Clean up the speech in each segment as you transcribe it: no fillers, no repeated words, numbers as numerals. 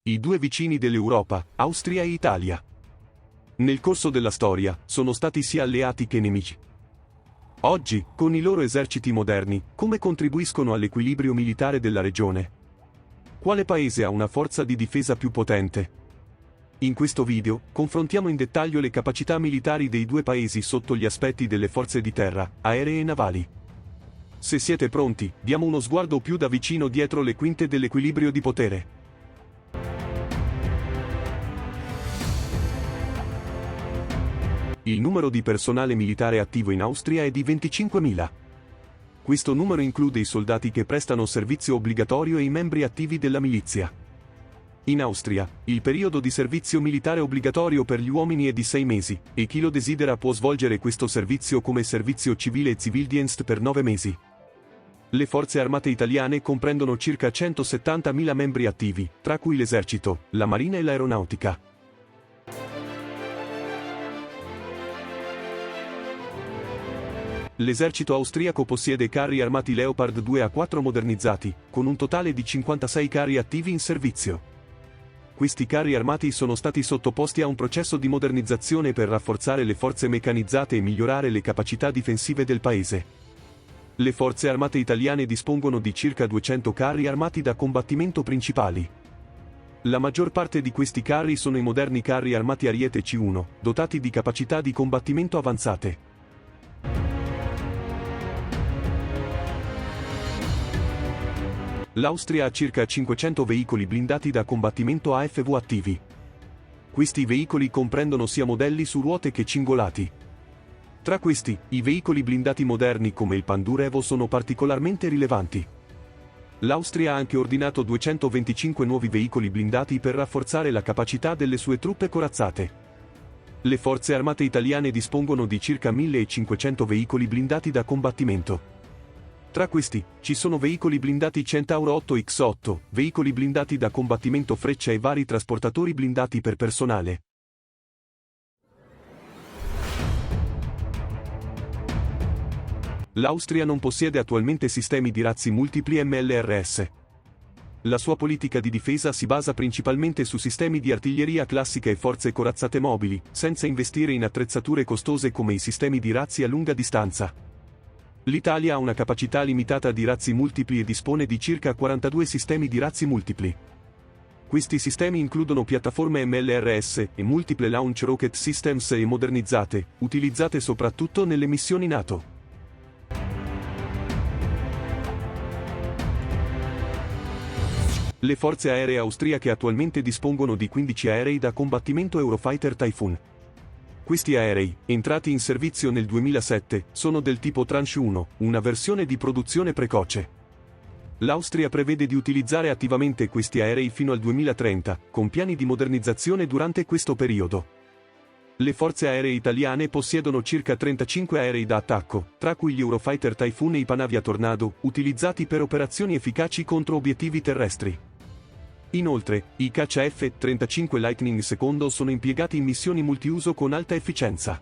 I due vicini dell'Europa, Austria e Italia. Nel corso della storia, sono stati sia alleati che nemici. Oggi, con i loro eserciti moderni, come contribuiscono all'equilibrio militare della regione? Quale paese ha una forza di difesa più potente? In questo video, confrontiamo in dettaglio le capacità militari dei due paesi sotto gli aspetti delle forze di terra, aeree e navali. Se siete pronti, diamo uno sguardo più da vicino dietro le quinte dell'equilibrio di potere. Il numero di personale militare attivo in Austria è di 25.000. Questo numero include i soldati che prestano servizio obbligatorio e i membri attivi della milizia. In Austria, il periodo di servizio militare obbligatorio per gli uomini è di 6 mesi, e chi lo desidera può svolgere questo servizio come servizio civile e Zivildienst per 9 mesi. Le forze armate italiane comprendono circa 170.000 membri attivi, tra cui l'esercito, la marina e l'aeronautica. L'esercito austriaco possiede carri armati Leopard 2A4 modernizzati, con un totale di 56 carri attivi in servizio. Questi carri armati sono stati sottoposti a un processo di modernizzazione per rafforzare le forze meccanizzate e migliorare le capacità difensive del paese. Le forze armate italiane dispongono di circa 200 carri armati da combattimento principali. La maggior parte di questi carri sono i moderni carri armati Ariete C1, dotati di capacità di combattimento avanzate. L'Austria ha circa 500 veicoli blindati da combattimento AFV attivi. Questi veicoli comprendono sia modelli su ruote che cingolati. Tra questi, i veicoli blindati moderni come il Pandur Evo sono particolarmente rilevanti. L'Austria ha anche ordinato 225 nuovi veicoli blindati per rafforzare la capacità delle sue truppe corazzate. Le forze armate italiane dispongono di circa 1.500 veicoli blindati da combattimento. Tra questi, ci sono veicoli blindati Centauro 8X8, veicoli blindati da combattimento Freccia e vari trasportatori blindati per personale. L'Austria non possiede attualmente sistemi di razzi multipli MLRS. La sua politica di difesa si basa principalmente su sistemi di artiglieria classica e forze corazzate mobili, senza investire in attrezzature costose come i sistemi di razzi a lunga distanza. L'Italia ha una capacità limitata di razzi multipli e dispone di circa 42 sistemi di razzi multipli. Questi sistemi includono piattaforme MLRS e multiple launch rocket systems e modernizzate, utilizzate soprattutto nelle missioni NATO. Le forze aeree austriache attualmente dispongono di 15 aerei da combattimento Eurofighter Typhoon. Questi aerei, entrati in servizio nel 2007, sono del tipo Tranche 1, una versione di produzione precoce. L'Austria prevede di utilizzare attivamente questi aerei fino al 2030, con piani di modernizzazione durante questo periodo. Le forze aeree italiane possiedono circa 35 aerei da attacco, tra cui gli Eurofighter Typhoon e i Panavia Tornado, utilizzati per operazioni efficaci contro obiettivi terrestri. Inoltre, i caccia F-35 Lightning II sono impiegati in missioni multiuso con alta efficienza.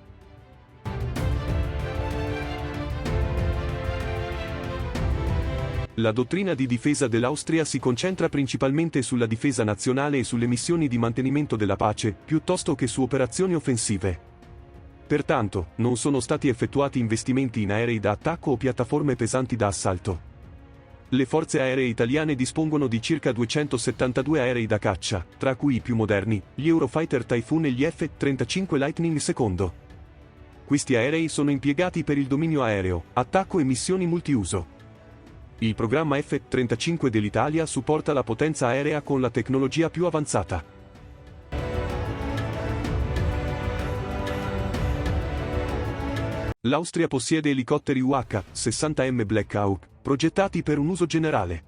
La dottrina di difesa dell'Austria si concentra principalmente sulla difesa nazionale e sulle missioni di mantenimento della pace, piuttosto che su operazioni offensive. Pertanto, non sono stati effettuati investimenti in aerei da attacco o piattaforme pesanti da assalto. Le forze aeree italiane dispongono di circa 272 aerei da caccia, tra cui i più moderni, gli Eurofighter Typhoon e gli F-35 Lightning II. Questi aerei sono impiegati per il dominio aereo, attacco e missioni multiuso. Il programma F-35 dell'Italia supporta la potenza aerea con la tecnologia più avanzata. L'Austria possiede elicotteri UH-60M Black Hawk, progettati per un uso generale.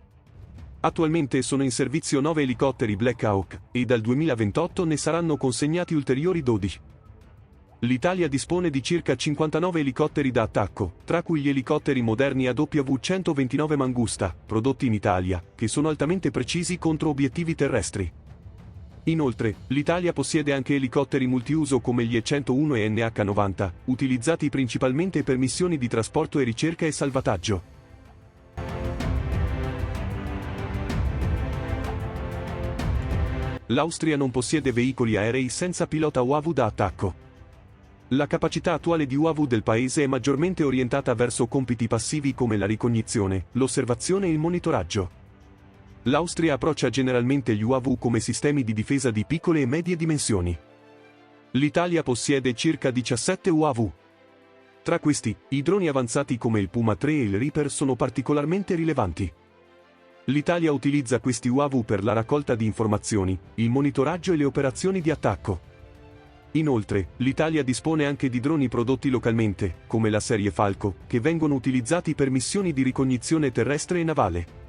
Attualmente sono in servizio 9 elicotteri Black Hawk, e dal 2028 ne saranno consegnati ulteriori 12. L'Italia dispone di circa 59 elicotteri da attacco, tra cui gli elicotteri moderni AW129 Mangusta, prodotti in Italia, che sono altamente precisi contro obiettivi terrestri. Inoltre, l'Italia possiede anche elicotteri multiuso come gli E-101 e NH-90, utilizzati principalmente per missioni di trasporto e ricerca e salvataggio. l'Austria non possiede veicoli aerei senza pilota UAV da attacco. La capacità attuale di UAV del paese è maggiormente orientata verso compiti passivi come la ricognizione, l'osservazione e il monitoraggio. L'Austria approccia generalmente gli UAV come sistemi di difesa di piccole e medie dimensioni. L'Italia possiede circa 17 UAV. Tra questi, i droni avanzati come il Puma 3 e il Reaper sono particolarmente rilevanti. L'Italia utilizza questi UAV per la raccolta di informazioni, il monitoraggio e le operazioni di attacco. Inoltre, l'Italia dispone anche di droni prodotti localmente, come la serie Falco, che vengono utilizzati per missioni di ricognizione terrestre e navale.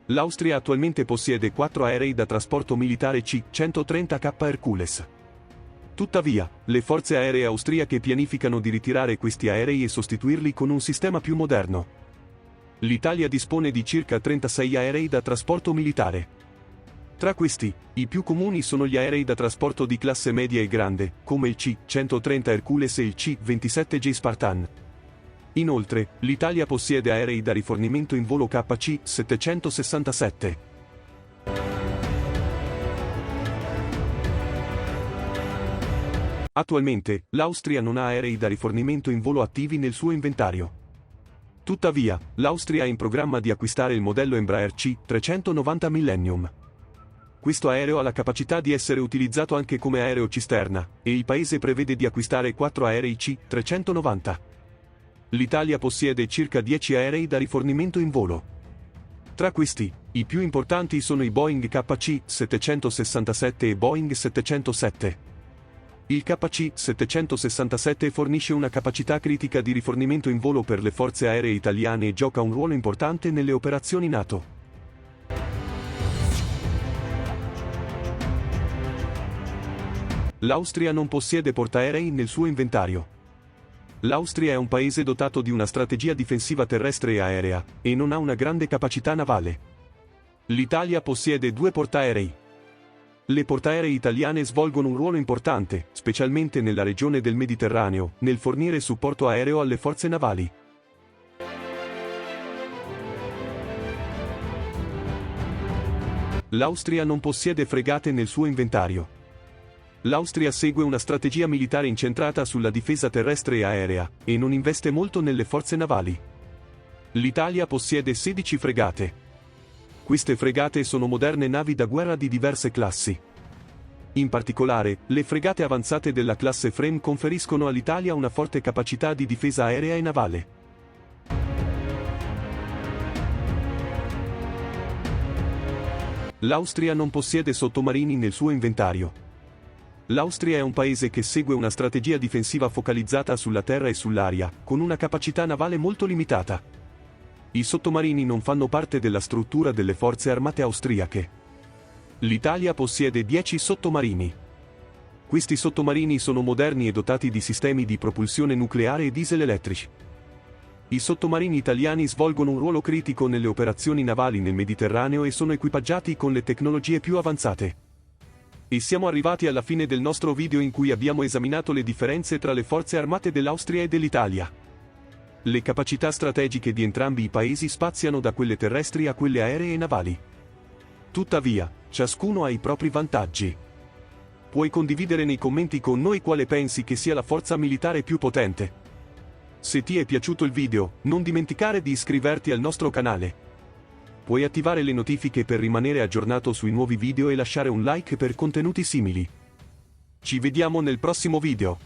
L'Austria attualmente possiede 4 aerei da trasporto militare C-130K Hercules. Tuttavia, le forze aeree austriache pianificano di ritirare questi aerei e sostituirli con un sistema più moderno. L'Italia dispone di circa 36 aerei da trasporto militare. Tra questi, i più comuni sono gli aerei da trasporto di classe media e grande, come il C-130 Hercules e il C-27J Spartan. Inoltre, l'Italia possiede aerei da rifornimento in volo KC-767. Attualmente, l'Austria non ha aerei da rifornimento in volo attivi nel suo inventario. Tuttavia, l'Austria ha in programma di acquistare il modello Embraer C-390 Millennium. Questo aereo ha la capacità di essere utilizzato anche come aereo cisterna, e il paese prevede di acquistare 4 aerei C-390. L'Italia possiede circa 10 aerei da rifornimento in volo. Tra questi, i più importanti sono i Boeing KC-767 e Boeing 707. Il KC-767 fornisce una capacità critica di rifornimento in volo per le forze aeree italiane e gioca un ruolo importante nelle operazioni NATO. L'Austria non possiede portaerei nel suo inventario. L'Austria è un paese dotato di una strategia difensiva terrestre e aerea, e non ha una grande capacità navale. L'Italia possiede 2 portaerei. Le portaerei italiane svolgono un ruolo importante, specialmente nella regione del Mediterraneo, nel fornire supporto aereo alle forze navali. L'Austria non possiede fregate nel suo inventario. L'Austria segue una strategia militare incentrata sulla difesa terrestre e aerea, e non investe molto nelle forze navali. L'Italia possiede 16 fregate. Queste fregate sono moderne navi da guerra di diverse classi. In particolare, le fregate avanzate della classe Frame conferiscono all'Italia una forte capacità di difesa aerea e navale. L'Austria non possiede sottomarini nel suo inventario. L'Austria è un paese che segue una strategia difensiva focalizzata sulla terra e sull'aria, con una capacità navale molto limitata. I sottomarini non fanno parte della struttura delle forze armate austriache. L'Italia possiede 10 sottomarini. Questi sottomarini sono moderni e dotati di sistemi di propulsione nucleare e diesel elettrici. I sottomarini italiani svolgono un ruolo critico nelle operazioni navali nel Mediterraneo e sono equipaggiati con le tecnologie più avanzate. E siamo arrivati alla fine del nostro video in cui abbiamo esaminato le differenze tra le forze armate dell'Austria e dell'Italia. Le capacità strategiche di entrambi i paesi spaziano da quelle terrestri a quelle aeree e navali. Tuttavia, ciascuno ha i propri vantaggi. Puoi condividere nei commenti con noi quale pensi che sia la forza militare più potente. Se ti è piaciuto il video, non dimenticare di iscriverti al nostro canale. Puoi attivare le notifiche per rimanere aggiornato sui nuovi video e lasciare un like per contenuti simili. Ci vediamo nel prossimo video.